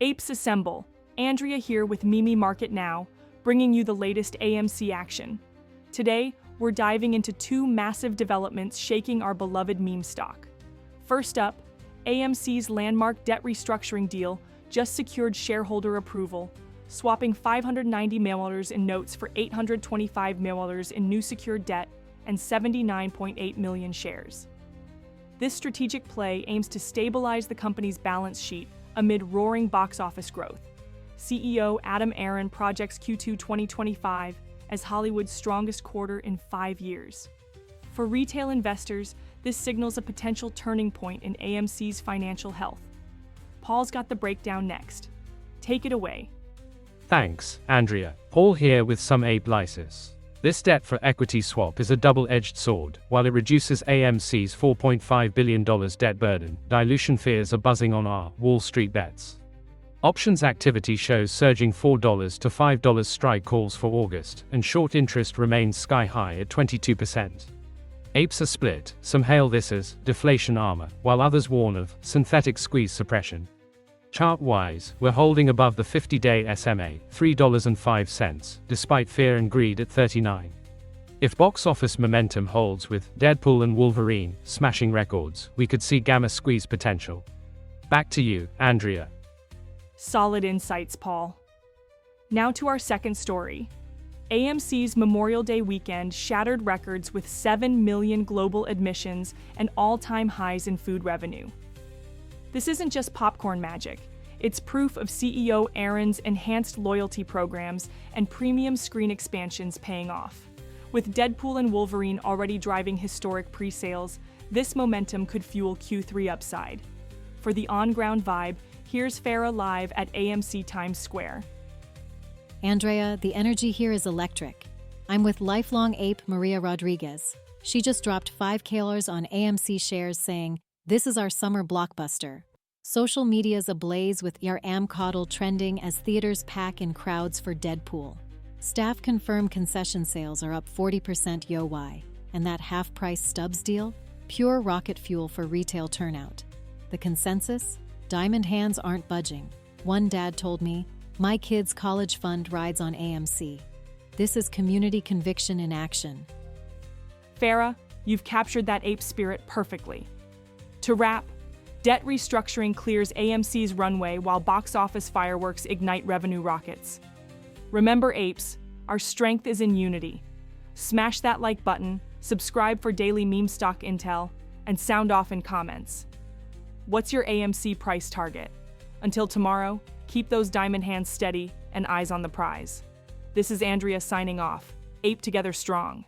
APES Assemble. Andrea here with Mimi Market Now, bringing you the latest AMC action. Today, we're diving into two massive developments shaking our beloved meme stock. First up, AMC's landmark debt restructuring deal just secured shareholder approval, swapping $590 million in notes for $825 million in new secured debt and 79.8 million shares. This strategic play aims to stabilize the company's balance sheet amid roaring box office growth. CEO Adam Aron projects Q2 2025 as Hollywood's strongest quarter in 5 years. For retail investors, this signals a potential turning point in AMC's financial health. Paul's got the breakdown next. Take it away. Thanks, Andrea. Paul here with some APES. This debt for equity swap is a double-edged sword. While it reduces AMC's $4.5 billion debt burden, dilution fears are buzzing on our Wall Street bets. Options activity shows surging $4 to $5 strike calls for August, and short interest remains sky-high at 22%. APES are split, some hail this as deflation armor, while others warn of synthetic squeeze suppression. Chart-wise, we're holding above the 50-day SMA, $3.05, despite fear and greed at 39. If box office momentum holds with Deadpool and Wolverine smashing records, we could see gamma squeeze potential. Back to you, Andrea. Solid insights, Paul. Now to our second story. AMC's Memorial Day weekend shattered records with 7 million global admissions and all-time highs in food revenue. This isn't just popcorn magic. It's proof of CEO Aron's enhanced loyalty programs and premium screen expansions paying off. With Deadpool and Wolverine already driving historic pre-sales, this momentum could fuel Q3 upside. For the on-ground vibe, here's Farah live at AMC Times Square. Andrea, the energy here is electric. I'm with lifelong ape Maria Rodriguez. She just dropped $5 on AMC shares saying, "This is our summer blockbuster." Social media's ablaze with your HODL trending as theaters pack in crowds for Deadpool. Staff confirm concession sales are up 40% YoY, and that half-price Stubbs deal? Pure rocket fuel for retail turnout. The consensus? Diamond hands aren't budging. One dad told me, "My kid's college fund rides on AMC." This is community conviction in action. Farah, you've captured that ape spirit perfectly. To wrap, debt restructuring clears AMC's runway while box office fireworks ignite revenue rockets. Remember, apes, our strength is in unity. Smash that like button, subscribe for daily meme stock intel, and sound off in comments. What's your AMC price target? Until tomorrow, keep those diamond hands steady and eyes on the prize. This is Andrea signing off. Ape together strong.